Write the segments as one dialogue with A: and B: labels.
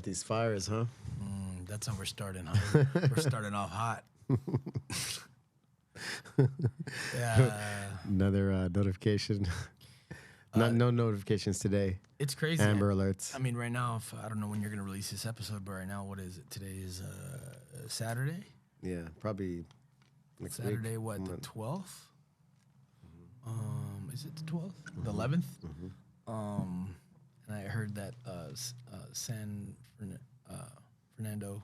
A: Got these fires, huh?
B: That's how we're starting. Huh? We're starting off hot. Yeah.
A: Another notification. No notifications today.
B: It's crazy.
A: Amber alerts.
B: I mean, right now, I don't know when you're going to release this episode, but right now, what is it? Today is Saturday?
A: Yeah, probably next
B: Saturday,
A: week.
B: what, the 12th? Is it the 12th? The 11th? And I heard that San Fernando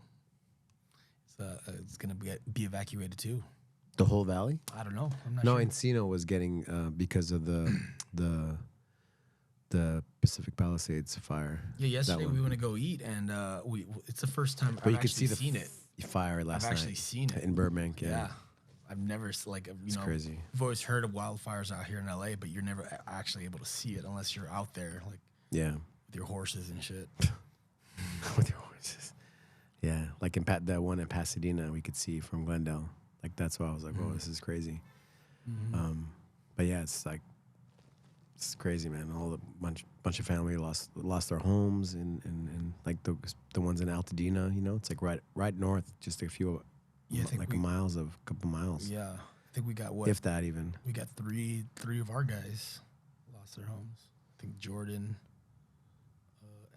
B: is going to be evacuated too.
A: The whole valley?
B: I don't know. I'm not
A: No,
B: sure.
A: Encino was getting because of the Pacific Palisades fire.
B: Yeah, yesterday we went to go eat, and it's the first time
A: But
B: I've
A: you could see
B: actually
A: the
B: seen it.
A: fire last
B: I've
A: night.
B: actually seen it
A: In Burbank, yeah.
B: Yeah, I've never
A: It's crazy.
B: You've always heard of wildfires out here in LA, but you're never actually able to see it unless you're out there, like
A: Yeah.
B: with your horses and shit.
A: With your horses. Yeah, like that one in Pasadena, we could see from Glendale. Like that's why I was like, "Whoa, this is crazy." But yeah, it's crazy, man. All the bunch of family lost their homes and like the ones in Altadena, you know, it's like right north, just a few,
B: Yeah, I think
A: like couple miles.
B: Yeah, I think we got what?
A: If that even.
B: We got three of our guys lost their homes. I think Jordan,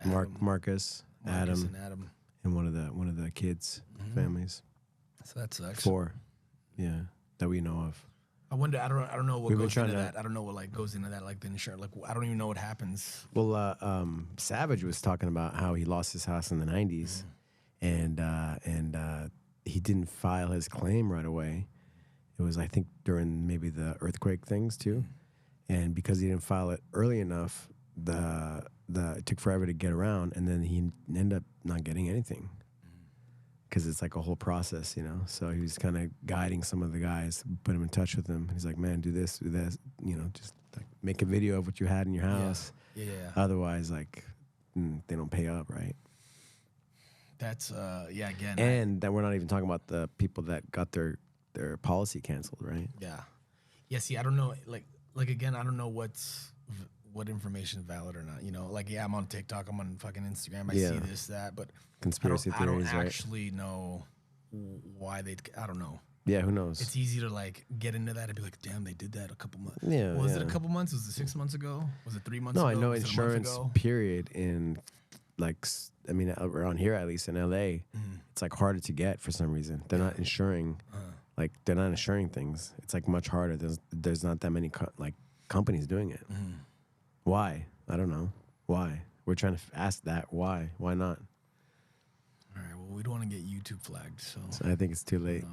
B: Adam,
A: Marcus, Adam,
B: and Adam,
A: and one of the kids' families.
B: So that sucks.
A: 4, yeah, that we know of.
B: I wonder. I don't know what
A: We've been
B: goes
A: trying
B: into
A: to-
B: that. I don't know what like goes into that, like the insurance. Like I don't even know what happens.
A: Well, Savage was talking about how he lost his house in the 90s, and he didn't file his claim right away. It was, I think, during maybe the earthquake things too, and because he didn't file it early enough, it took forever to get around, and then he ended up not getting anything. Because it's like a whole process, you know. So he was kind of guiding some of the guys, put him in touch with them. He's like, "Man, do this, do that. You know, just like make a video of what you had in your house.
B: Yeah.
A: Otherwise, like, they don't pay up, right?"
B: That's again.
A: And that we're not even talking about the people that got their policy canceled, right?
B: Yeah. See, I don't know. Like again, I don't know what information is valid or not. You know, like I'm on TikTok, I'm on fucking Instagram. I see this, that, but
A: Conspiracy
B: I don't
A: theories, right?
B: actually know why they. I don't know.
A: Yeah, who knows?
B: It's easy to like get into that and be like, damn, they did that a couple months.
A: Yeah,
B: Was it a couple months? Was it 6 months ago? Was it 3 months
A: No,
B: ago?
A: I know
B: Was it a month
A: insurance
B: ago?
A: period in I mean, around here, at least in LA, it's like harder to get for some reason. They're not insuring, like they're not insuring things. It's like much harder. There's not that many companies doing it. Why? I don't know. Why? We're trying to ask that. Why? Why not?
B: All right. Well, we don't want to get YouTube flagged, so
A: I think it's too late.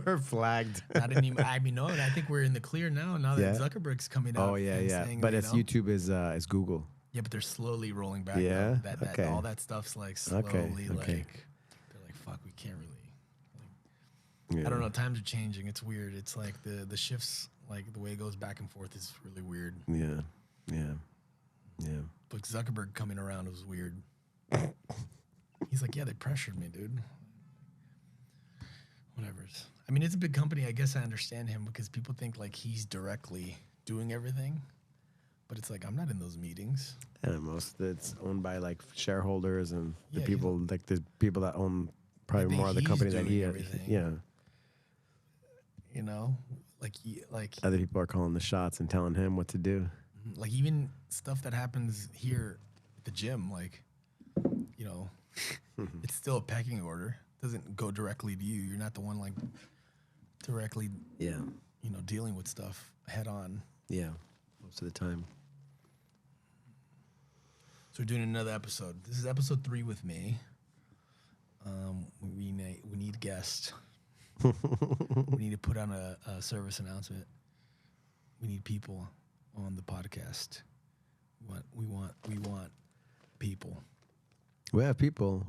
A: We're flagged.
B: I didn't even. I mean, no. I think we're in the clear now. Now that
A: Yeah.
B: Zuckerberg's coming out.
A: Oh yeah,
B: and
A: yeah.
B: saying,
A: But
B: you
A: it's
B: know,
A: YouTube is Google.
B: Yeah, but they're slowly rolling back.
A: Yeah?
B: That
A: Okay.
B: all that stuff's like slowly
A: Okay.
B: like they're like, fuck, we can't really.
A: Yeah.
B: I don't know. Times are changing. It's weird. It's like the shifts, like the way it goes back and forth is really weird.
A: Yeah. Yeah. Yeah.
B: But Zuckerberg coming around was weird. He's like, yeah, they pressured me, dude. Whatever. I mean, it's a big company. I guess I understand him because people think like he's directly doing everything. But it's like, I'm not in those meetings.
A: And most it's owned by like shareholders and the
B: Yeah,
A: people, like the people that own probably
B: think
A: more of the
B: he's
A: company that
B: doing
A: he
B: everything.
A: Yeah.
B: You know, like
A: Other people are calling the shots and telling him what to do.
B: like even stuff that happens here at the gym, like, you know, it's still a pecking order. It doesn't go directly to you. You're not the one like directly,
A: Yeah.
B: you know, dealing with stuff head on.
A: Yeah. Most of the time.
B: So we're doing another episode. This is episode 3 with me. We need guests. We need to put on a service announcement. We need people on the podcast. We want people.
A: We have people.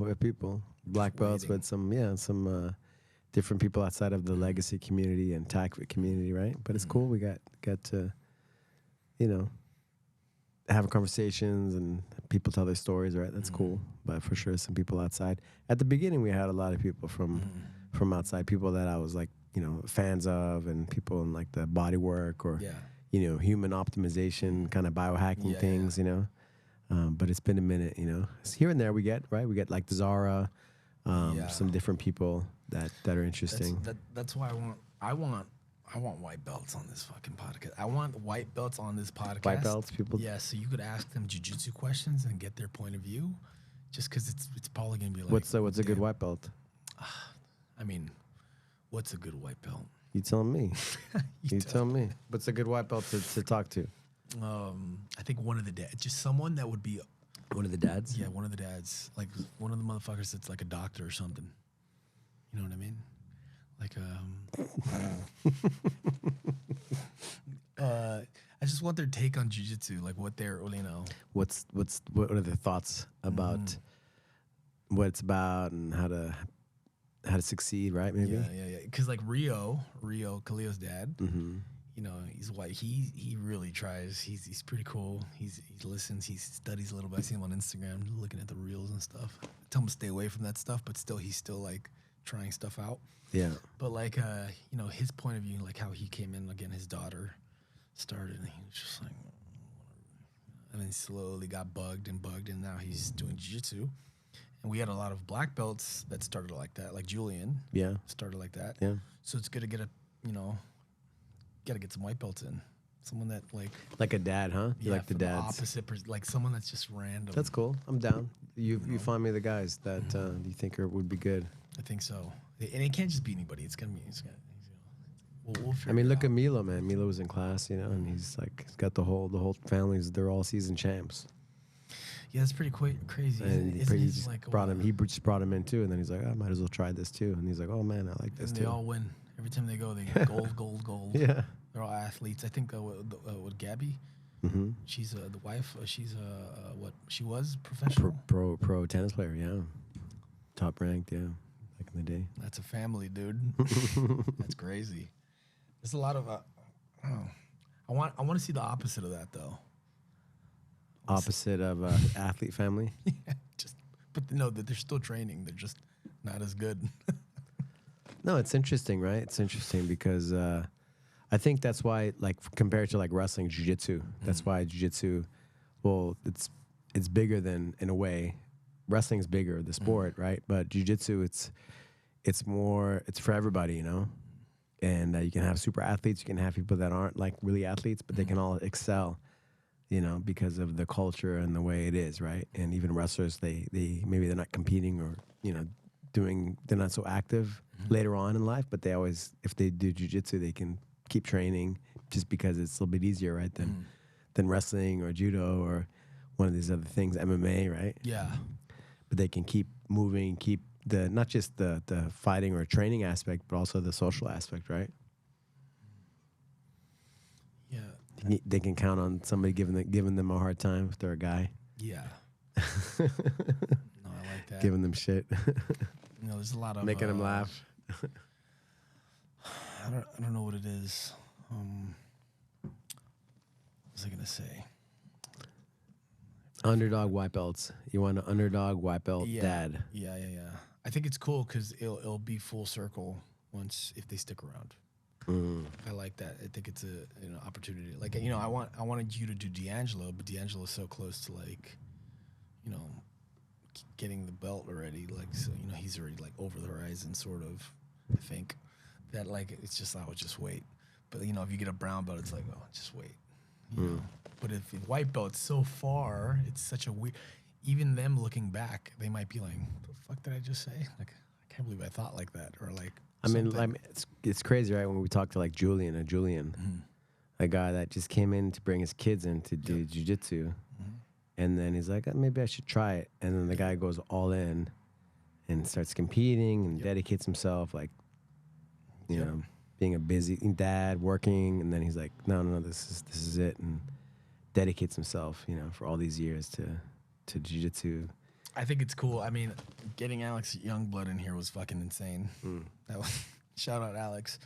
A: Black belts,
B: waiting.
A: but some different people outside of the legacy community and TACFIT community, right? But it's cool. We got to, you know, have conversations and people tell their stories, right? That's cool. But for sure, some people outside. At the beginning, we had a lot of people from outside, people that I was like, you know, fans of, and people in like the body work or, you know, human optimization kind of biohacking things, you know. But it's been a minute, you know. It's here and there we get like the Zara, some different people that are interesting.
B: That's why I want white belts on this fucking podcast. I want white belts on this podcast.
A: White belts, people.
B: Yeah, so you could ask them jiu-jitsu questions and get their point of view. Just because it's probably gonna be like,
A: what's a good white belt?
B: I mean, what's a good white belt?
A: You tell me. you tell me. What's a good white belt to talk to?
B: I think one of the dads, just someone that would be
A: one of the dads.
B: Yeah, one of the dads, like one of the motherfuckers that's like a doctor or something. You know what I mean? Like I just want their take on jiu-jitsu, like what they're, you know.
A: What are their thoughts about what it's about and how to succeed, right? Maybe.
B: Yeah. Because like Rio, Khalil's dad. You know, he's white. He really tries. He's pretty cool. He listens. He studies a little bit. I see him on Instagram looking at the reels and stuff. I tell him to stay away from that stuff, but he's still like trying stuff out.
A: Yeah.
B: But like you know, his point of view, like how he came in again, his daughter started and he was just like, and then slowly got bugged and now he's doing jiu-jitsu. And we had a lot of black belts that started like that, like Julian.
A: Yeah.
B: Started like that.
A: Yeah.
B: So it's good to get gotta get some white belts in. Someone that
A: like a dad, huh? You like the dads.
B: Opposite, like someone that's just random.
A: That's cool. I'm down. You find me the guys that you think would be good.
B: I think so. And it can't just be anybody. It's gonna be. We'll figure
A: I mean,
B: it
A: look
B: out.
A: at Milo, man. Milo was in class, you know, and he's got the whole families. They're all season champs.
B: Yeah, that's pretty crazy.
A: And he just
B: like
A: brought him. He just brought him in too, and then he's like, I might as well try this too. And he's like, oh man, I like this
B: and
A: too.
B: they all win every time they go. They get gold.
A: Yeah.
B: They're all athletes. I think with Gabby, she's the wife. She's what she was professional.
A: Pro tennis player, yeah. Top ranked, yeah. Back in the day.
B: That's a family, dude. That's crazy. There's a lot of. I want to see the opposite of that though.
A: Opposite of athlete family.
B: Yeah, but no, that they're still training. They're just not as good.
A: No, it's interesting, right? It's interesting because I think that's why, like, compared to like wrestling, jiu-jitsu, that's why jiu-jitsu, well, it's bigger than, in a way, wrestling is bigger, the sport, right? But jiu-jitsu, it's for everybody, you know? And you can have super athletes, you can have people that aren't like really athletes, but they can all excel, you know, because of the culture and the way it is, right? And even wrestlers, they maybe they're not competing or, you know, they're not so active later on in life, but they always, if they do jiu-jitsu, they can keep training just because it's a little bit easier, right, than wrestling or judo or one of these other things, MMA, right?
B: Yeah.
A: But they can keep moving, keep not just the fighting or training aspect, but also the social aspect, right?
B: Yeah.
A: They can count on somebody giving them a hard time if they're a guy.
B: Yeah. No, I like that.
A: Giving them shit.
B: You know, there's a lot of
A: making them laugh.
B: I don't know what it is. What was I gonna say?
A: Underdog white belts. You want an underdog white belt dad.
B: Yeah. I think it's cool because it'll be full circle if they stick around. I like that. I think it's an opportunity. Like, you know, I wanted you to do D'Angelo, but D'Angelo's so close to, like, you know, getting the belt already. Like, so, you know, he's already like over the horizon, sort of. I think that, like, it's just, I would just wait. But, you know, if you get a brown belt, it's like, oh, just wait. You know? But if the white belt's so far, it's such a weird. Even them looking back, they might be like, "The fuck did I just say? Like, I can't believe I thought like that." Or like,
A: I mean, it's crazy, right? When we talked to like Julian, a guy that just came in to bring his kids in to do jiu-jitsu, and then he's like, maybe I should try it. And then the guy goes all in and starts competing and dedicates himself, like, you know, being a busy dad, working, and then he's like, no, this is it, and dedicates himself, you know, for all these years to jiu-jitsu.
B: I think it's cool. I mean, getting Alex Youngblood in here was fucking insane. That was, shout out Alex.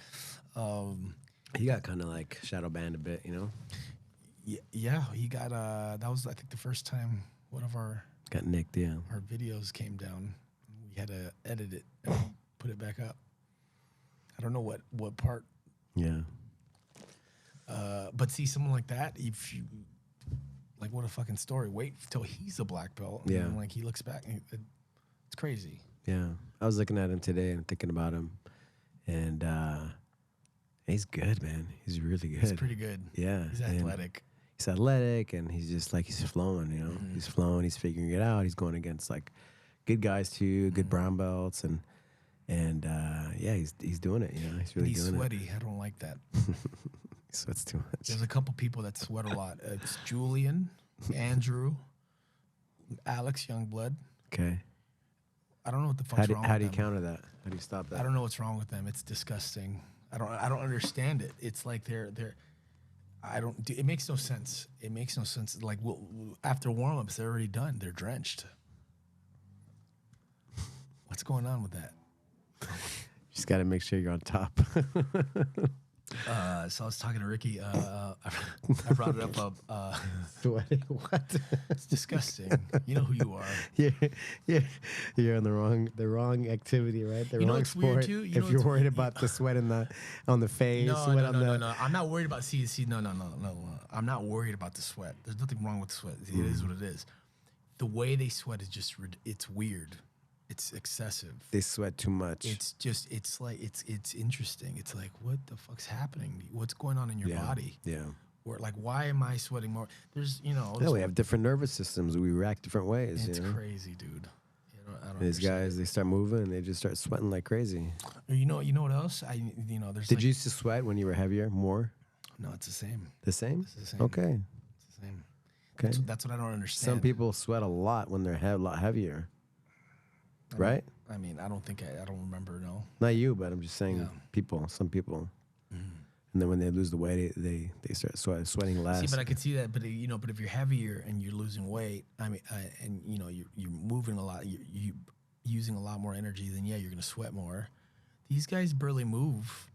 A: He got kind of like shadow banned a bit, you know?
B: Yeah, he got, that was, I think, the first time one of our...
A: Got nicked, yeah.
B: Our videos came down. We had to edit it and put it back up. I don't know what part.
A: Yeah.
B: But see, someone like that, if you... Like, what a fucking story. Wait till he's a black belt. And
A: Yeah.
B: then, like, he looks back. And it's crazy.
A: Yeah. I was looking at him today and thinking about him. And he's good, man. He's really good.
B: He's pretty good.
A: Yeah.
B: He's athletic.
A: He's athletic, and he's just like, he's flowing, you know? He's flowing. He's figuring it out. He's going against, like, good guys, too, good brown belts. And yeah, he's doing it, you know? He's really doing
B: sweaty. I don't like that.
A: it. He sweats too much.
B: There's a couple people that sweat a lot. It's Julian, Andrew, Alex Youngblood.
A: Okay.
B: I don't know what the fuck's wrong with them.
A: How do you counter that? How do you stop that?
B: I don't know what's wrong with them. It's disgusting. I don't understand it. It's like it makes no sense. It makes no sense. Like, after warm-ups, they're already done. They're drenched. What's going on with that?
A: Just got to make sure you're on top.
B: So I was talking to Ricky. I brought it up.
A: Sweating? What?
B: It's disgusting. You know who you are.
A: You're on the wrong activity, right? The
B: You know
A: wrong
B: what's
A: sport.
B: weird, too? You know
A: If you're
B: what's-
A: worried about the sweat on the face,
B: No,
A: sweat on the.
B: no. I'm not worried about. See. No. I'm not worried about the sweat. There's nothing wrong with the sweat. It is what it is. The way they sweat is just. It's weird. It's excessive.
A: They sweat too much.
B: It's interesting. It's like, what the fuck's happening? What's going on in your body?
A: Yeah.
B: Or like, why am I sweating more? There's,
A: No, we have different nervous systems. We react different ways.
B: It's
A: you know?
B: crazy, dude. I don't
A: These
B: understand
A: guys, they start moving and they just start sweating like crazy.
B: You know what else? There's.
A: Did you used to sweat when you were heavier more?
B: No, it's the same.
A: The same?
B: It's the same.
A: Okay.
B: It's the same.
A: Okay.
B: That's what I don't understand.
A: Some people sweat a lot when they're a lot heavier. Right?
B: I mean, I don't think I don't remember. No.
A: Not you, but I'm just saying some people.
B: Mm-hmm.
A: And then when they lose the weight, they start sweating less.
B: See, but I could see that. But but if you're heavier and you're losing weight, I mean, and you're moving a lot, you using a lot more energy, then you're gonna sweat more. These guys barely move,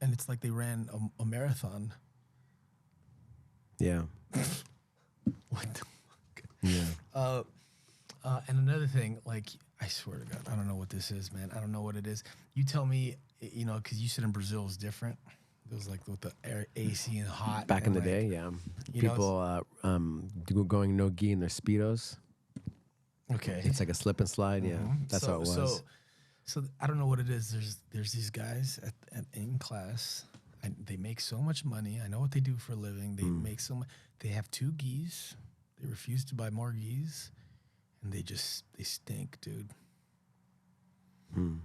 B: and it's like they ran a marathon.
A: Yeah.
B: What the fuck?
A: Yeah.
B: And another thing, like, I swear to God, I don't know what this is, man. I don't know what it is. You tell me, because you said in Brazil is different. It was like with the AC and hot.
A: Back in
B: and
A: the
B: like,
A: day, yeah.
B: you know,
A: People going no gi in their Speedos.
B: Okay.
A: It's like a slip and slide. Yeah. That's how it was.
B: So I don't know what it is. There's these guys in class. They make so much money. I know what they do for a living. They make so much. They have 2 gis. They refuse to buy more gis. And they stink, dude. And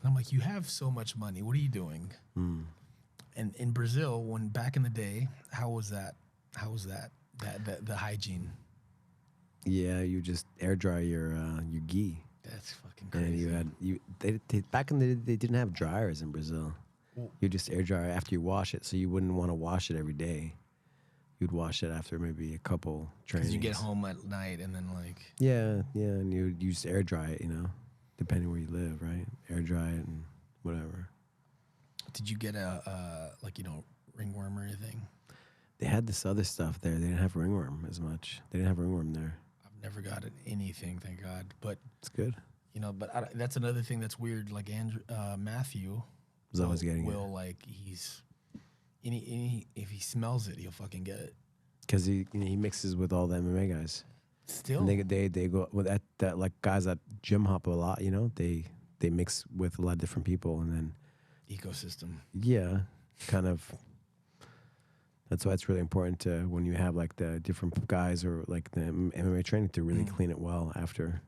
B: I'm like, you have so much money. What are you doing? And in Brazil, when back in the day, how was that? How was that? The hygiene?
A: Yeah, you just air dry your gi.
B: That's fucking crazy.
A: And they back in the day they didn't have dryers in Brazil. You just air dry after you wash it, so you wouldn't want to wash it every day. You'd wash it after maybe a couple trainings.
B: Because you get home at night and then like...
A: Yeah, and you just air dry it, depending where you live, right? Air dry it and whatever.
B: Did you get ringworm or anything?
A: They had this other stuff there. They didn't have ringworm as much. They didn't have ringworm there.
B: I've never gotten anything, thank God. But
A: it's good.
B: That's another thing that's weird. Like Matthew
A: was always getting it.
B: Like he's... if he smells it, he'll fucking get it.
A: Because he mixes with all the MMA guys.
B: Still,
A: and they go with that like guys that gym hop a lot. They mix with a lot of different people, and then
B: ecosystem.
A: Yeah, kind of. That's why it's really important to when you have like the different guys or like the MMA training to really clean it well after,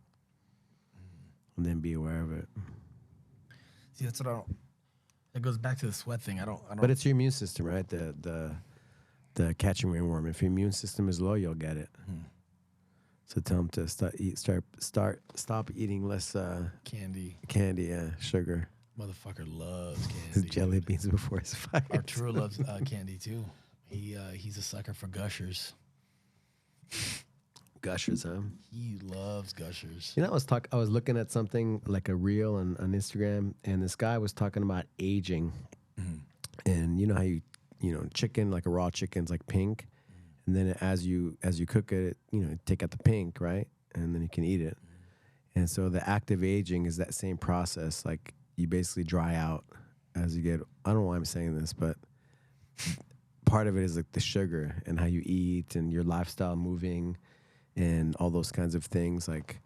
A: and then be aware of it.
B: See, that's what I don't. It goes back to the sweat thing. I don't.
A: But it's your immune system, right? The catching ringworm. If your immune system is low, you'll get it. So tell them to stop eating less
B: candy.
A: Candy, sugar.
B: Motherfucker loves candy.
A: His jelly beans before his fight.
B: Arturo loves candy too. He's a sucker for Gushers.
A: Gushers, huh?
B: He loves Gushers.
A: I was looking at something like a reel on Instagram, and this guy was talking about aging, and you know how chicken, like a raw chicken's like pink, and then as you cook it, take out the pink, right, and then you can eat it. And so the active aging is that same process. Like you basically dry out as you get. I don't know why I'm saying this, but part of it is like the sugar and how you eat and your lifestyle moving and all those kinds of things like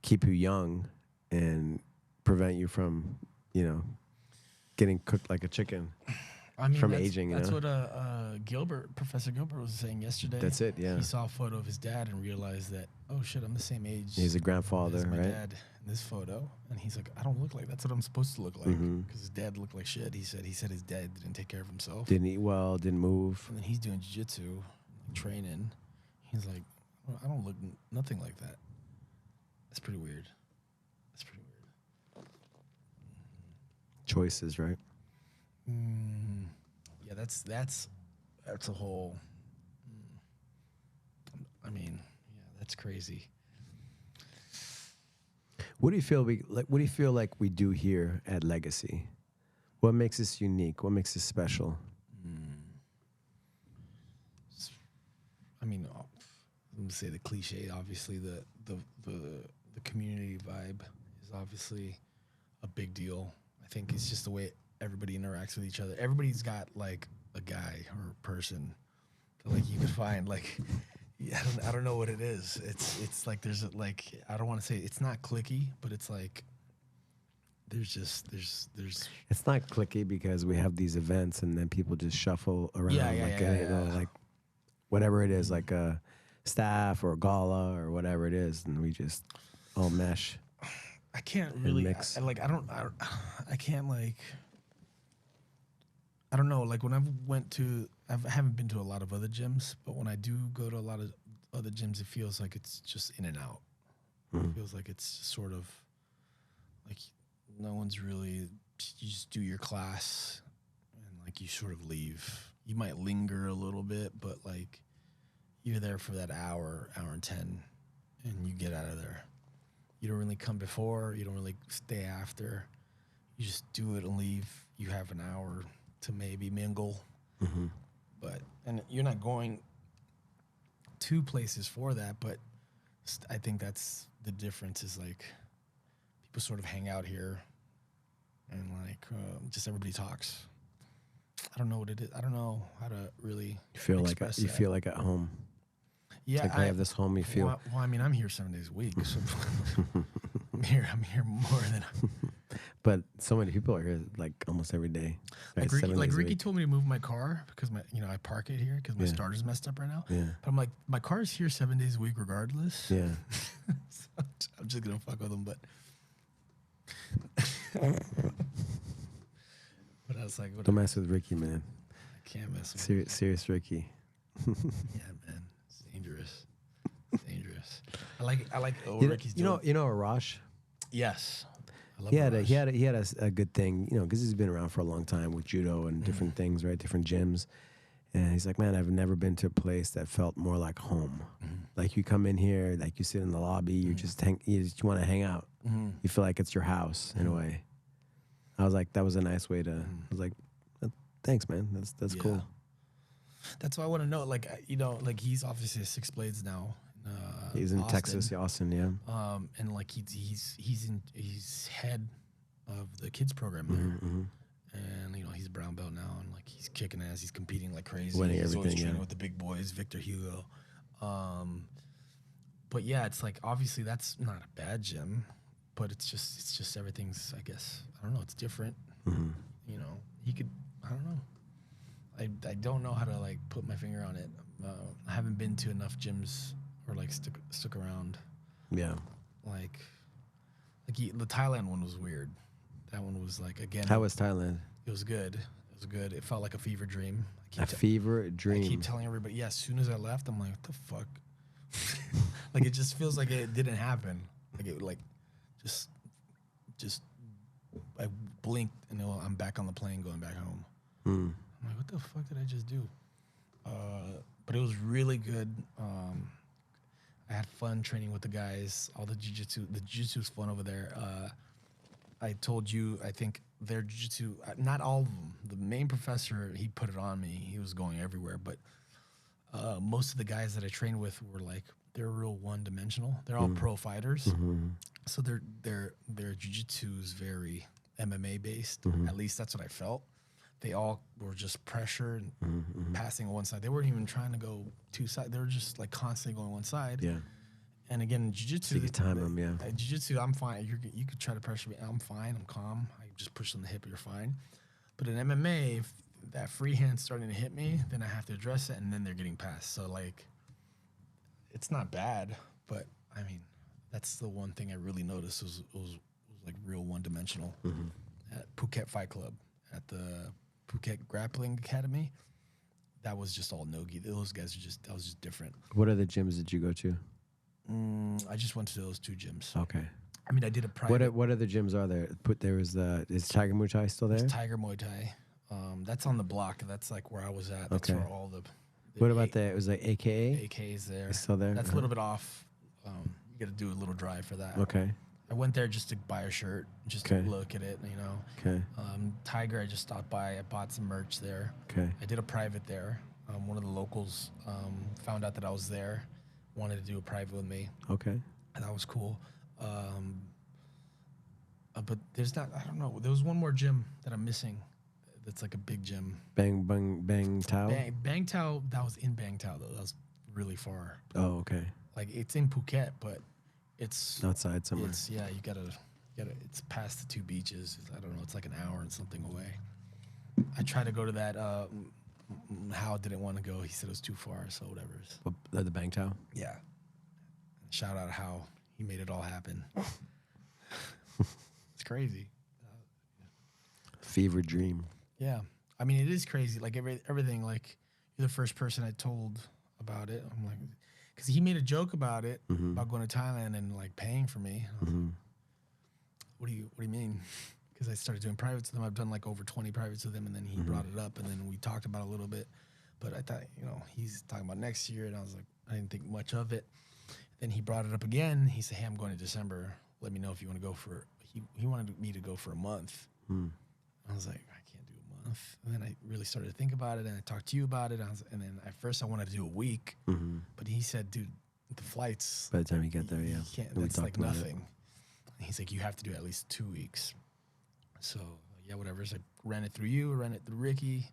A: keep you young and prevent you from, getting cooked like a chicken.
B: I mean,
A: from
B: that's,
A: aging,
B: That's what Professor Gilbert was saying yesterday.
A: That's it, yeah.
B: He saw a photo of his dad and realized that, oh shit, I'm the same age.
A: He's a grandfather,
B: as my
A: right?
B: dad in this photo, and he's like, I don't look like that's what I'm supposed to look like because his dad looked like shit. He said his dad didn't take care of himself.
A: Didn't eat well, didn't move.
B: And then he's doing jiu-jitsu, training. He's like, well, I don't look nothing like that. That's pretty weird.
A: Choices, right?
B: Yeah, that's a whole. I mean, yeah, that's crazy.
A: What do you feel like we do here at Legacy? What makes us unique? What makes us special?
B: I mean, I'm gonna say the cliche. Obviously, the community vibe is obviously a big deal. I think it's just the way everybody interacts with each other. Everybody's got like a guy or a person that like you could find like. Yeah, I don't know what it is. It's like there's like I don't want to say it's not cliquey, but it's like there's.
A: It's not cliquey because we have these events and then people just shuffle around like whatever it is, like a staff or a gala or whatever it is, and we just all mesh.
B: I can't really
A: mix.
B: I can't like. I don't know. Like when I haven't been to a lot of other gyms, but when I do go to a lot of other gyms, it feels like it's just in and out. It feels like it's sort of like no one's really. You just do your class, and like you sort of leave. You might linger a little bit, but like you're there for that hour and 10, and you get out of there. You don't really come before. You don't really stay after. You just do it and leave. You have an hour to maybe mingle, and you're not going to places for that. But I think that's the difference. Is like people sort of hang out here, and like just everybody talks. I don't know what it is. I don't know how to really
A: feel like at home.
B: Yeah,
A: like I have this home. You feel.
B: Well, I mean, I'm here 7 days a week, so I'm here more than.
A: But so many people are here like almost every day.
B: Right? Ricky told me to move my car because I park it here because my starter's messed up right now.
A: Yeah.
B: But I'm like, my car's here 7 days a week regardless.
A: Yeah.
B: So I'm just gonna fuck with them, but. But I was like,
A: don't mess with Ricky, man.
B: I can't mess with
A: serious Ricky.
B: Yeah, man, it's dangerous. Dangerous. I like. Ricky's doing.
A: You know Arash.
B: Yes.
A: He had a good thing, because he's been around for a long time with judo and different things, right? Different gyms. And he's like, man, I've never been to a place that felt more like home. Like you come in here, like you sit in the lobby, you just want to hang out. You feel like it's your house in a way. I was like, that was a nice way to. I was like, thanks, man. That's cool. That's
B: why I want to know, like he's obviously at Six Blades now.
A: He's in
B: Austin.
A: Texas, Austin, yeah.
B: And like he's head of the kids program there, and he's a brown belt now, and like he's kicking ass, he's competing like crazy,
A: winning
B: he's
A: everything,
B: always training with the big boys, Victor Hugo. But yeah, it's like obviously that's not a bad gym, but it's just everything's, I guess, I don't know, it's different. He could, I don't know. I don't know how to like put my finger on it. I haven't been to enough gyms or like stuck around.
A: Yeah.
B: Like the Thailand one was weird. That one was like, again.
A: How was Thailand?
B: It was good. It felt like a fever dream.
A: Fever dream.
B: I keep telling everybody, yeah, as soon as I left, I'm like, what the fuck? Like it just feels like it didn't happen. Like it just I blinked and I'm back on the plane going back home. I'm like, what the fuck did I just do? But it was really good. I had fun training with the guys. All the jiu-jitsu. The jiu-jitsu was fun over there. I told you, I think their jiu-jitsu, not all of them. The main professor, he put it on me. He was going everywhere. But most of the guys that I trained with were like, they're real one-dimensional. They're all pro fighters. So their jiu-jitsu is very MMA based. At least that's what I felt. they all were just pressure and passing on one side. They weren't even trying to go two sides. They were just like constantly going one side.
A: Yeah.
B: And again, jiu-jitsu,
A: So you time them, yeah.
B: Jiu-jitsu, I'm fine. You could try to pressure me. I'm fine. I'm calm. I just push on the hip. You're fine. But in MMA, if that free hand's starting to hit me, then I have to address it, and then they're getting passed. So, like, it's not bad, but, I mean, that's the one thing I really noticed was like, real one-dimensional. At Phuket Fight Club, at the Phuket Grappling Academy, that was just all no-gi. Those guys are just, that was just different.
A: What other gyms did you go to?
B: I just went to those 2 gyms.
A: Okay.
B: I mean, I did a private.
A: What other gyms are there? Is Tiger Muay Thai still there?
B: There's Tiger Muay Thai. That's on the block. That's like where I was at. That's
A: Okay.
B: where all the
A: What about that? It was like AKA?
B: AK's there.
A: It's still there?
B: That's a little bit off. You got to do a little drive for that.
A: Okay.
B: I went there just to buy a shirt, just
A: Okay.
B: to look at it, you know.
A: Okay.
B: Tiger, I just stopped by. I bought some merch there.
A: Okay.
B: I did a private there. One of the locals found out that I was there, wanted to do a private with me.
A: Okay.
B: And that was cool. But there's not, I don't know. There was one more gym that I'm missing that's like a big gym.
A: Bang Tao?
B: Bang Tao, that was in Bang Tao, though. That was really far.
A: Oh, okay.
B: Like, it's in Phuket, but it's...
A: Outside somewhere.
B: It's, yeah, you gotta, it's past the 2 beaches. I don't know, it's like an hour and something away. I tried to go to that, Hao didn't want to go. He said it was too far, so whatever.
A: The Bang Tao?
B: Yeah. Shout out Hao. He made it all happen. It's crazy.
A: Fever dream.
B: Yeah. I mean, it is crazy. Like, everything, like, you're the first person I told about it. I'm like, because he made a joke about it, about going to Thailand and, like, paying for me. What do you mean? Because I started doing privates with him. I've done, like, over 20 privates with him, and then he brought it up, and then we talked about it a little bit. But I thought, you know, he's talking about next year, and I was like, I didn't think much of it. Then he brought it up again. He said, hey, I'm going in December. Let me know if you want to go for, he wanted me to go for a month. I was like, I can't do a month. And then I really started to think about it, and I talked to you about it. And then at first I wanted to do a week, but he said, dude, the flights.
A: By the time you get there, yeah.
B: You can't, that's like nothing. And he's like, you have to do at least 2 weeks. So, yeah, whatever. So I ran it through you, ran it through Ricky,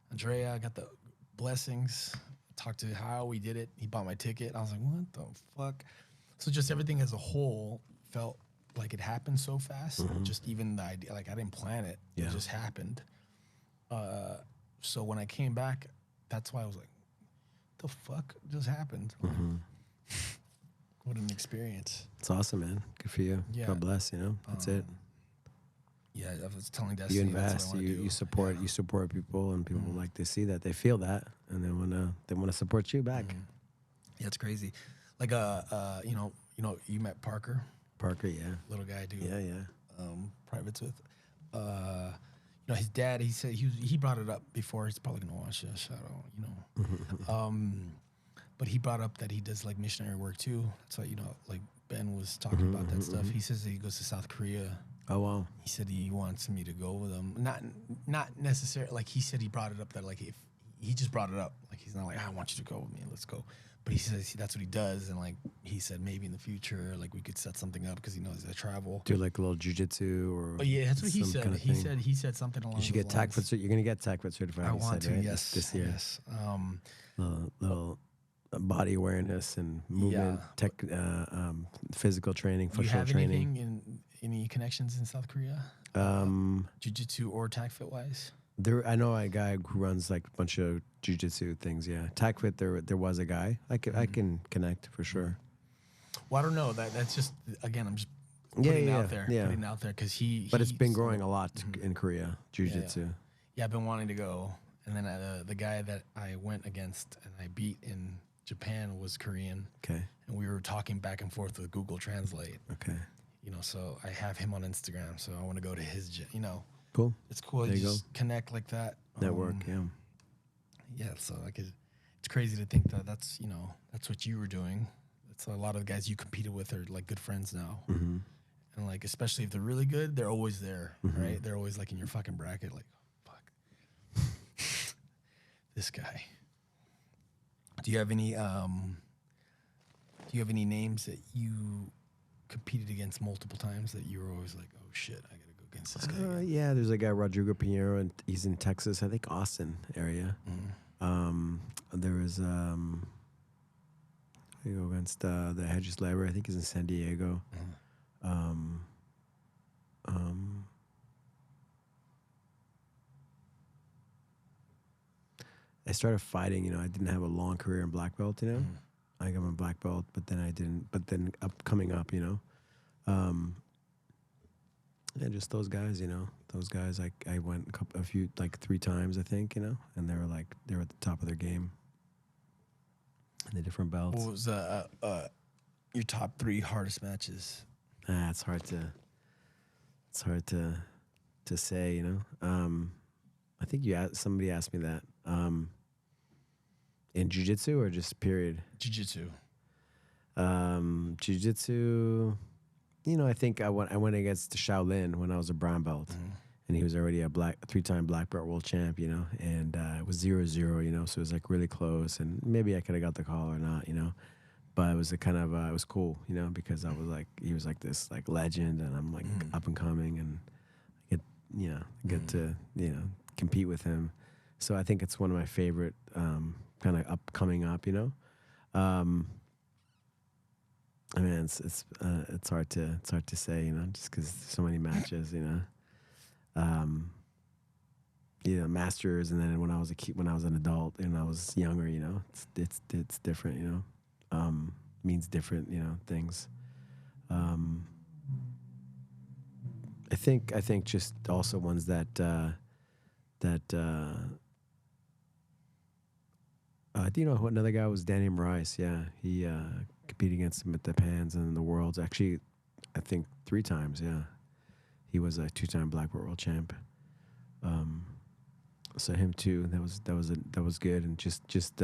B: Andrea. I got the blessings. Talked to Hao, we did it. He bought my ticket. I was like, what the fuck? So just everything as a whole felt like it happened so fast. Just even the idea, like I didn't plan it.
A: Yeah.
B: It just happened. So when I came back, that's why I was like, the fuck just happened? What an experience.
A: It's awesome, man. Good for you.
B: Yeah.
A: God bless, you know. That's it.
B: Yeah, I was telling Destiny.
A: You
B: that's
A: invest,
B: what I wanna do.
A: you support, you support people, and people like to see that. They feel that, and they wanna support you back.
B: Yeah, it's crazy. Like you met Parker,
A: Yeah.
B: little guy, dude.
A: Yeah.
B: Privates with. You know, his dad. He said he brought it up before. He's probably gonna watch this. I don't, you know. But he brought up that he does like missionary work too. So you know, like Ben was talking about that stuff. He says that he goes to South Korea.
A: Oh wow.
B: He said he wants me to go with him. Not necessarily. Like he said, he brought it up that like if he just brought it up. Like he's not like I want you to go with me. Let's go. But he says that's what he does, and like he said maybe in the future, like we could set something up because he knows I travel.
A: Do like a little jiu-jitsu or.
B: Oh yeah, that's what he
A: some
B: said.
A: kind of
B: He
A: thing.
B: said something along.
A: You should
B: those
A: get TAC
B: lines.
A: foot. You're gonna get TAC foot certified.
B: I
A: you
B: want
A: said,
B: to.
A: right?
B: Yes.
A: This year.
B: Yes.
A: Little body awareness and movement, physical training,
B: Do you
A: functional
B: have
A: training.
B: anything any connections in South Korea? Jiu-jitsu or TAC fit wise?
A: I know a guy who runs like a bunch of jiu-jitsu things. Yeah, TAC fit. There was a guy. I can connect for sure.
B: Well, I don't know. That's just again. I'm just putting it out there.
A: Yeah.
B: Putting it out there because
A: But it's been growing a lot in Korea, jiu-jitsu.
B: Yeah, I've been wanting to go. And then the guy that I went against and I beat in Japan was Korean.
A: Okay.
B: And we were talking back and forth with Google Translate.
A: Okay.
B: You know, so I have him on Instagram. So I want to go to his gym. You know,
A: Cool.
B: it's cool.
A: There
B: You
A: you
B: just connect like that.
A: Network. Yeah.
B: Yeah. So like it's crazy to think that that's what you were doing. It's a lot of the guys you competed with are like good friends now. And like especially if they're really good, they're always there, right? They're always like in your fucking bracket. Like, fuck, this guy. Do you have any names that you competed against multiple times that you were always like, oh shit, I gotta go against this guy.
A: Yeah, there's a guy, Rodrigo Pinheiro, and he's in Texas, I think Austin area. There was you go against the Hedges Lever, I think he's in San Diego. I started fighting, I didn't have a long career in black belt, I got my black belt, but then I didn't. But then coming up, yeah, just those guys, those guys. I went a few, like 3 times, I think, and they were at the top of their game. And the different belts.
B: What was your top 3 hardest matches?
A: It's hard to say, I think somebody asked me that. In jiu-jitsu or just period?
B: Jiu-jitsu.
A: Jiu-jitsu, I think I went against Shaolin when I was a brown belt. And he was already a 3-time black belt world champ, and it was 0-0, so it was like really close, and maybe I could have got the call or not, but it was a kind of it was cool, because I was like, he was like this like legend, and I'm like up and coming, and get to compete with him. So I think it's one of my favorite kind of coming up, I mean, it's hard to say, just because so many matches, masters, and then when I was when I was an adult and I was younger, it's different, means different, things. I think just also ones that another guy was Danny Rice. Yeah, he competed against him at the Pans and the Worlds. Actually, I think 3 times. Yeah, he was a 2-time black belt world champ. So him too. That was good. And just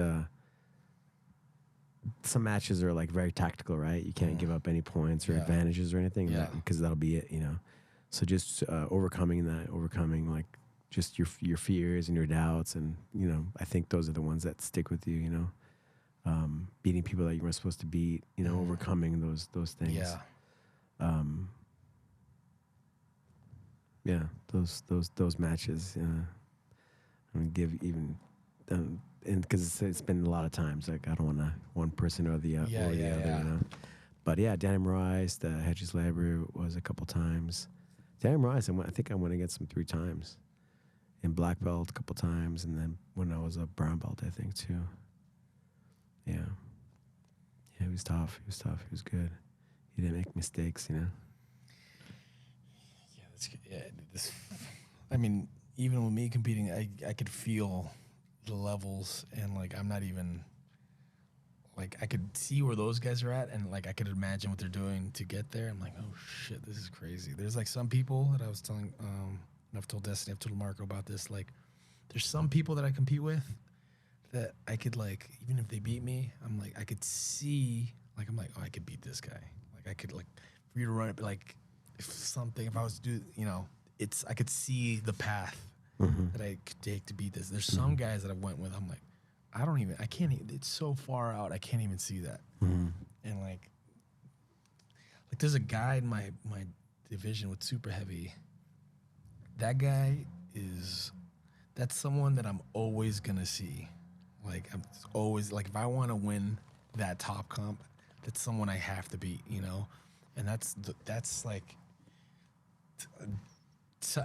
A: some matches are like very tactical, right? You can't give up any points or advantages or anything, because that'll be it. So just overcoming like just your fears and your doubts, and I think those are the ones that stick with you. Beating people that you weren't supposed to beat, overcoming those things. Those matches. I'm gonna give even, and because it's been a lot of times. Like I don't want one person or the other. But yeah, Danny Rice, the Hedges Labor was a couple times. Danny Rice, I think I went against him 3 times. In black belt a couple times, and then when I was a brown belt, I think too. Yeah, he was tough. He was good. He didn't make mistakes,
B: Yeah, that's good. Yeah, I mean, even with me competing, I could feel the levels, and like I'm not even like I could see where those guys are at, and like I could imagine what they're doing to get there. I'm like, oh shit, this is crazy. There's like some people that I was telling. I've told Destiny, I've told Marco about this. Like, there's some people that I compete with that I could like, even if they beat me, I'm like, I could see, like, I'm like, oh, I could beat this guy. Like, I could like, for you to run it, like, if I was to do, I could see the path that I could take to beat this. There's some guys that I went with, I'm like, I can't even, it's so far out, I can't even see that. And like there's a guy in my division with super heavy. That guy that's someone that I'm always gonna see. Like I'm always like, if I want to win that top comp, that's someone I have to beat, and that's like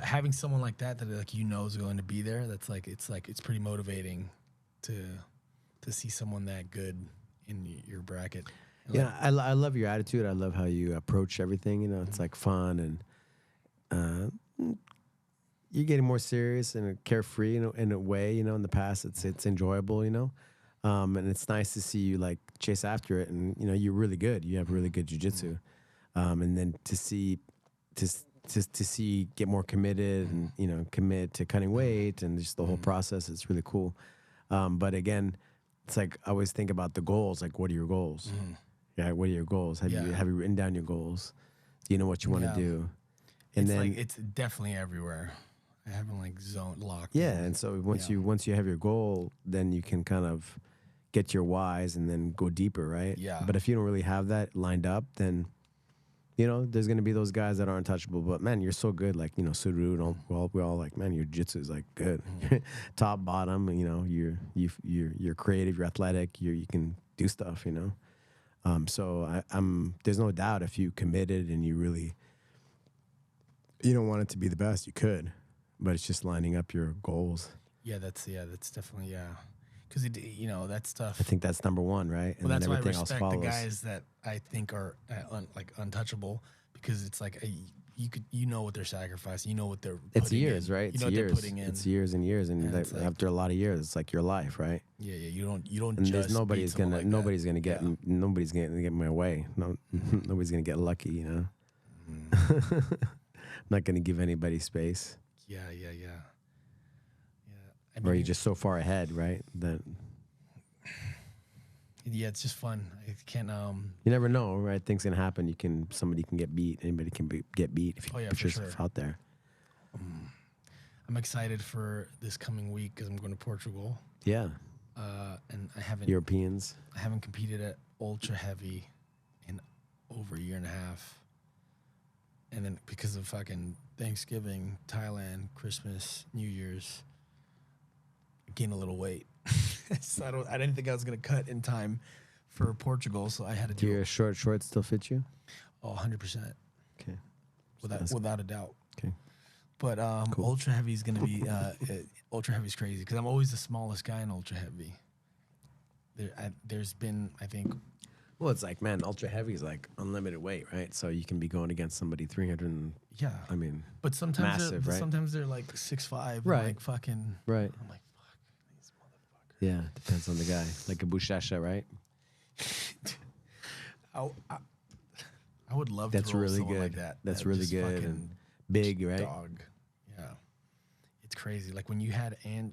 B: having someone like that like is going to be there. That's like it's pretty motivating to see someone that good in your bracket. And
A: yeah, I love your attitude. I love how you approach everything. It's like fun, and you're getting more serious and carefree in a way. In the past it's enjoyable. And it's nice to see you like chase after it, and you're really good. You have really good jiu-jitsu, and then to see get more committed and commit to cutting weight and just the whole process. It's really cool. But again, it's like I always think about the goals. Like, what are your goals? Yeah, what are your goals? Have you written down your goals? Do you know what you want to do? And
B: it's
A: then
B: like it's definitely everywhere. I haven't like locked.
A: Yeah, and so once you have your goal, then you can kind of get your whys and then go deeper, right?
B: Yeah.
A: But if you don't really have that lined up, then You know, there's gonna be those guys that are untouchable. But man, you're so good. Like, you know, Suru and all, we're all like, man, your jiu-jitsu is like good, top, bottom. You know, you're creative, you're athletic, you can do stuff. You know, so I'm. There's no doubt if you committed and you really, you don't want it to be the best, you could, but it's just lining up your goals.
B: Yeah, that's definitely because you know that stuff.
A: I think that's number one, right?
B: Well, that's
A: then
B: why I
A: everything else
B: respect
A: follows.
B: the guys that I think are like untouchable, because it's like you know what they're sacrificing, you know what they're.
A: It's years,
B: in.
A: right?
B: You
A: It's
B: know
A: years.
B: what they're putting in.
A: It's years and years, and
B: it's like,
A: after a lot of years, it's like your life, right?
B: Yeah, you don't.
A: And
B: just
A: there's nobody's
B: beat
A: gonna
B: someone like that.
A: nobody's gonna get in my way. No, nobody's gonna get lucky, you know. I'm not gonna give anybody space.
B: Yeah. I
A: Or you're just so far ahead, right? That
B: yeah, it's just fun. I can't.
A: you never know, right? Things can happen. Somebody can get beat. Anybody can get beat if you put yourself out there.
B: I'm excited for this coming week because I'm going to Portugal.
A: Yeah.
B: And I haven't
A: Europeans.
B: I haven't competed at ultra heavy in over a year and a half. And then because of fucking Thanksgiving, Thailand, Christmas, New Year's, I gained a little weight. So I didn't think I was gonna cut in time for Portugal, so I had to
A: Do
B: do
A: your short shorts still fit you?
B: 100%.
A: Okay.
B: Without a doubt.
A: Okay.
B: But
A: Cool.
B: ultra heavy is gonna be ultra heavy is crazy because I'm always the smallest guy in ultra heavy. There's been, I think.
A: Well, it's like, man, ultra heavy is like unlimited weight, right? So you can be going against somebody 300.
B: Yeah.
A: I mean,
B: But sometimes
A: massive, right?
B: sometimes they're like 6'5",
A: Right.
B: like fucking.
A: right.
B: I'm like, fuck these motherfuckers.
A: Yeah, depends on the guy. Like a bushasha, right?
B: I would love
A: That's
B: to roll
A: really
B: someone
A: good.
B: like that.
A: That's
B: That
A: really
B: just
A: good
B: fucking
A: and big, right?
B: Dog. Yeah. It's crazy. Like when you had Andrew,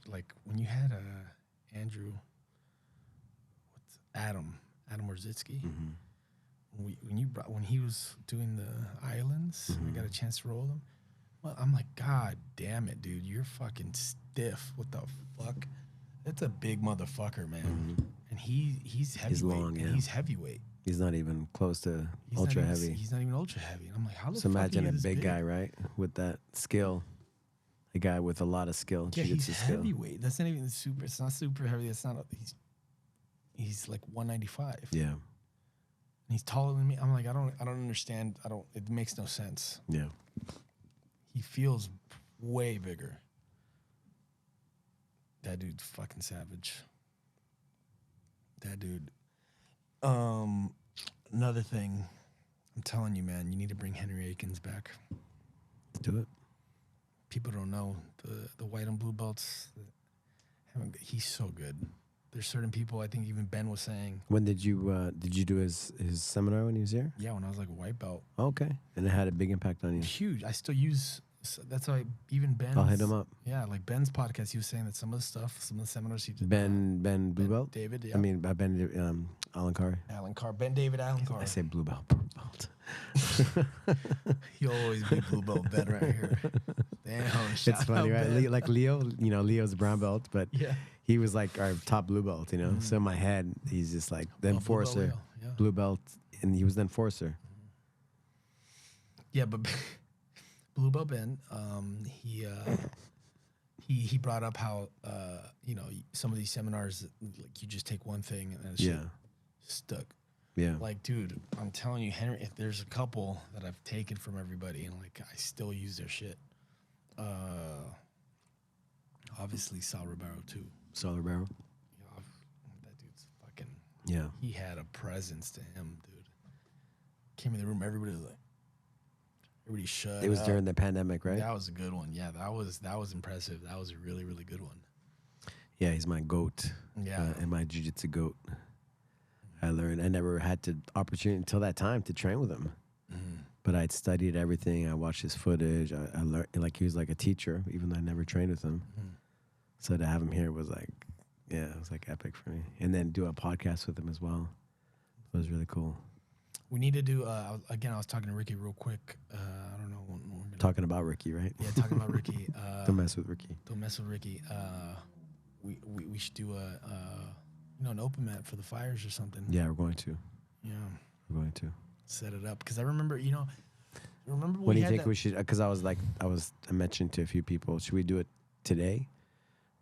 B: Adam Orzitsky.
A: Mm-hmm.
B: When he was doing the islands,
A: Mm-hmm.
B: we got a chance to roll them. Well, I'm like, God damn it, dude, you're fucking stiff. What the fuck? That's a big motherfucker, man.
A: Mm-hmm.
B: And he's heavyweight.
A: long,
B: and
A: yeah.
B: he's heavyweight.
A: He's not even close to
B: He's
A: ultra
B: not even,
A: heavy.
B: He's not even ultra heavy. And I'm like, how the
A: So
B: fuck
A: imagine
B: are you
A: a
B: this
A: big guy, right? With that skill. A guy with a lot of skill.
B: Yeah, he's
A: jiu-jitsu skill.
B: heavyweight. That's not even super. It's not super heavy. It's not. He's like 195.
A: Yeah.
B: And he's taller than me. I'm like, I don't understand. It makes no sense.
A: Yeah.
B: He feels way bigger. That dude's fucking savage. That dude. Another thing, I'm telling you, man, you need to bring Henry Akins back.
A: Let's do it.
B: People don't know the white and blue belts. He's so good. There's certain people. I think even Ben was saying.
A: When did you do his seminar when he was here?
B: Yeah, when I was like a white belt.
A: Okay. And it had a big impact on you.
B: Huge. I still use. That's why even Ben.
A: I'll hit him up.
B: Yeah, like Ben's podcast, he was saying that some of the stuff, some of the seminars he did.
A: Ben Blue Belt?
B: David, yeah.
A: I mean, Ben Alan Carr.
B: Alan Carr. Ben David Alan Carr.
A: I say Blue Belt, Purple Belt.
B: He'll always be blue belt Ben right here. Damn,
A: It's funny, right?
B: Ben.
A: Like Leo, Leo's brown belt, but
B: Yeah.
A: he was like our top blue belt, So in my head, he's just like the enforcer,
B: Blue belt, yeah.
A: blue belt, and he was the enforcer.
B: Yeah, but Blue Belt Ben, he brought up how some of these seminars, like you just take one thing and it's stuck.
A: Yeah.
B: Like, dude, I'm telling you, Henry, if there's a couple that I've taken from everybody and like I still use their shit. Obviously Sal Ribeiro too.
A: Sal Ribeiro.
B: That dude's fucking.
A: Yeah.
B: He had a presence to him, dude. Came in the room, everybody was like. Everybody shut.
A: It was
B: up.
A: during the pandemic, right?
B: That was a good one. Yeah, that was impressive. That was a really, really good one.
A: Yeah, he's my goat.
B: Yeah.
A: And my jiu-jitsu goat. I never had the opportunity until that time to train with him.
B: Mm-hmm.
A: But I'd studied everything. I watched his footage. I learned, like he was like a teacher, even though I never trained with him.
B: Mm-hmm.
A: So to have him here was like, it was like epic for me. And then do a podcast with him as well. It was really cool.
B: We need to do, again, I was talking to Ricky real quick. I don't know.
A: Talking about Ricky, right?
B: Yeah, talking about Ricky.
A: Don't mess with Ricky.
B: Don't mess with Ricky. We should do an open mat for the fires or something.
A: Yeah, we're going to.
B: Yeah.
A: We're going to.
B: set it up. Because I remember, remember
A: What do you
B: had
A: think
B: that,
A: we should? Because I mentioned to a few people, should we do it today,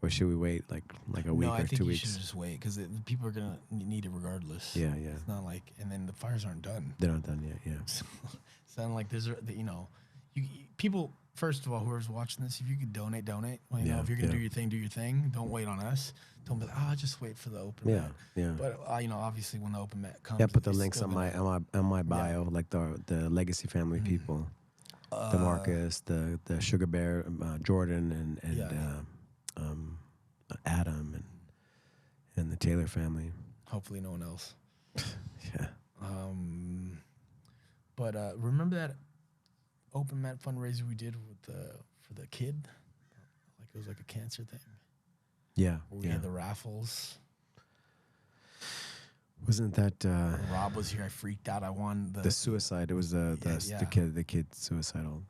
A: or should we wait like a week
B: No, I
A: or
B: think
A: 2
B: you
A: weeks?
B: should just wait because people are gonna need it regardless.
A: Yeah.
B: It's not like, and then the fires aren't done.
A: They're not done yet. Yeah.
B: So, sound like there's people. First of all, whoever's watching this, if you could donate. Well, if you're gonna do your thing. Don't wait on us. Don't be like, just wait for the open mat.
A: Yeah.
B: But obviously when the open mat comes,
A: Yeah, put the
B: it's
A: links
B: still
A: on my bio, like the legacy family people, the Marcus, the Sugar Bear, Jordan, and Adam, and the Taylor family.
B: Hopefully no one else.
A: Yeah.
B: But remember that open mat fundraiser we did for the kid? Like it was like a cancer thing.
A: Yeah.
B: Where we had the raffles.
A: Wasn't that
B: Rob was here. I freaked out. I won
A: the suicide? It was the kid suicidal.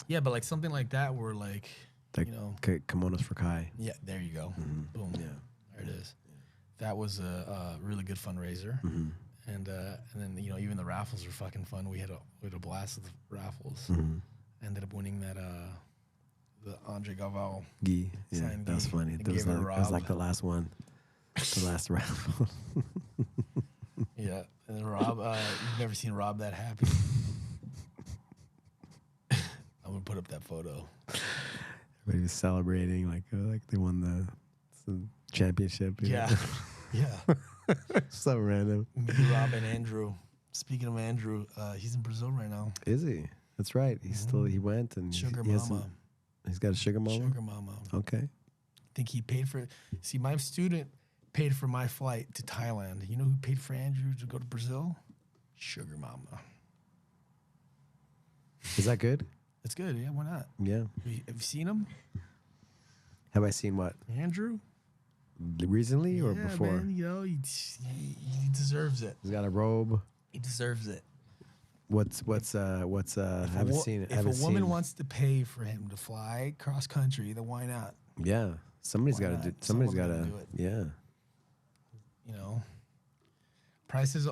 B: Yeah, but like something like that, where like
A: kimonos for Kai.
B: Yeah, there you go.
A: Mm-hmm.
B: Boom.
A: Yeah,
B: there it is. That was a really good fundraiser, and then even the raffles were fucking fun. We had a blast with the raffles. Ended up winning that the Andre Galval.
A: Yeah, that was funny. That was like the last one, the last raffle.
B: Yeah, and then Rob, you've never seen Rob that happy. I'm gonna put up that photo.
A: Everybody was celebrating like they won the championship.
B: Yeah.
A: So random.
B: Me, Rob, and Andrew. Speaking of Andrew, he's in Brazil right now.
A: Is he? That's right. He went and
B: Sugar Mama.
A: He's got a sugar mama.
B: Sugar Mama.
A: Okay.
B: I think he paid for. See, my student paid for my flight to Thailand. You know who paid for Andrew to go to Brazil? Sugar Mama.
A: Is that good?
B: It's good. Yeah, why not?
A: Yeah.
B: Have you seen him?
A: Have I seen what?
B: Andrew?
A: Recently or before?
B: Man, he deserves it.
A: He's got a robe.
B: He deserves it.
A: What's haven't seen it.
B: If a woman wants to pay for him to fly cross country, then why not?
A: Yeah. Somebody's got to do. Somebody's got to. Yeah.
B: Price is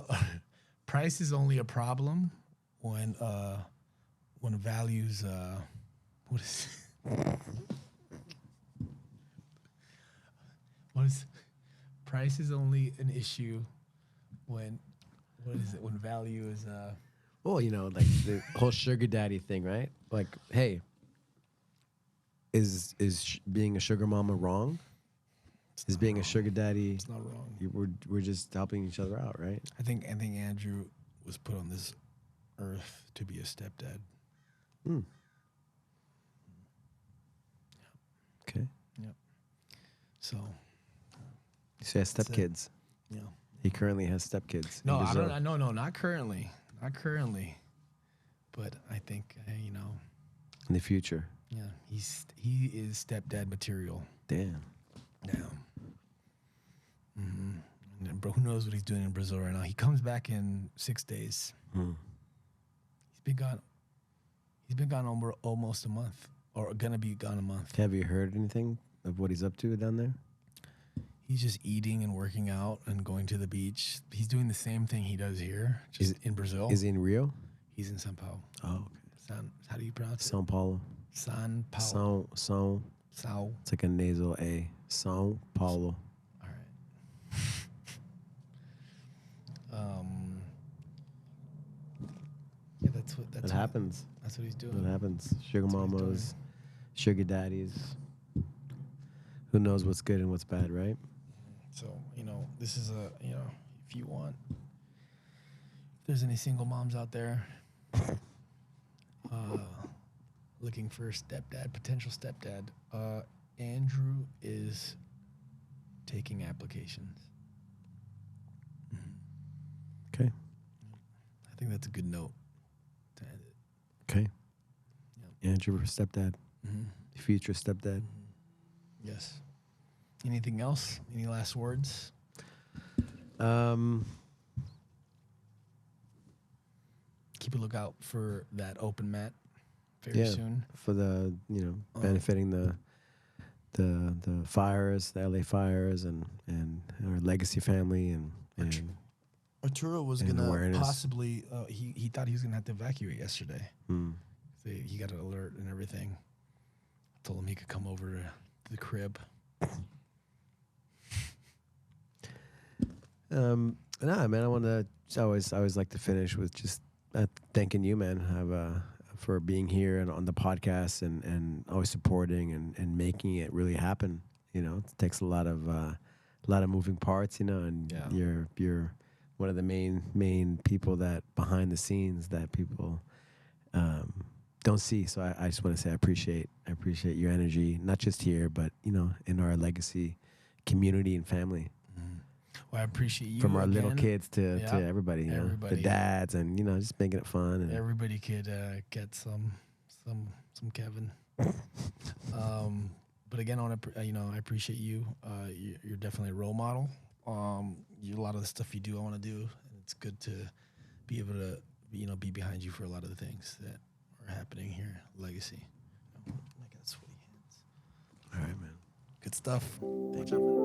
B: only a problem when values what is price is only an issue when value is
A: well, like the whole sugar daddy thing, right? Like, hey, is being a sugar mama wrong? Is being wrong. A sugar daddy?
B: It's not wrong.
A: We're just helping each other out, right?
B: I think Andrew was put on this earth to be a stepdad.
A: Okay.
B: Yep. So.
A: He has stepkids.
B: Yeah.
A: He currently has stepkids.
B: No, I don't. No, not currently. Not currently. But I think
A: in the future.
B: Yeah, he is stepdad material.
A: Damn.
B: And bro, who knows what he's doing in Brazil right now? He comes back in 6 days. He's been gone over almost a month, or gonna be gone a month.
A: Have you heard anything of what he's up to down there?
B: He's just eating and working out and going to the beach. He's doing the same thing he does here, just in Brazil.
A: Is he in Rio?
B: He's in São Paulo.
A: Oh, okay.
B: How do you pronounce it?
A: São Paulo.
B: São Paulo.
A: São. It's like a nasal A. São Paulo.
B: All right. Yeah, that
A: happens.
B: That's what he's doing.
A: That happens. Sugar mamas, sugar daddies. Who knows what's good and what's bad, right?
B: So, this is if you want, if there's any single moms out there looking for a potential stepdad, Andrew is taking applications.
A: Okay.
B: I think that's a good note to end it.
A: Okay. Yep. Andrew, stepdad. Future stepdad.
B: Yes. Anything else? Any last words? Keep a lookout for that open mat very soon.
A: For the benefiting the fires, the LA fires, and our legacy family and
B: Arturo was
A: And
B: gonna
A: awareness.
B: possibly. He thought he was gonna have to evacuate yesterday.
A: Hmm.
B: So he got an alert and everything. Told him he could come over to the crib.
A: Nah, man. I want to. I always like to finish with just thanking you, man, for being here and on the podcast and always supporting and making it really happen. You know, it takes a lot of moving parts. You know, and
B: Yeah.
A: you're one of the main people that behind the scenes that people don't see. So I just want to say I appreciate your energy, not just here, but you know, in our legacy community and family.
B: Well, I appreciate you
A: From our
B: again.
A: little kids to everybody, you know,
B: Everybody.
A: the dads, and you know, just making it fun. And
B: Everybody could get some Kevin. But again, I appreciate you. You're definitely a role model. A lot of the stuff you do, I want to do, and it's good to be able to, be behind you for a lot of the things that are happening here. Legacy. I got sweaty hands.
A: all right, man.
B: Good stuff.
A: Thank
B: Watch out for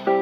B: that.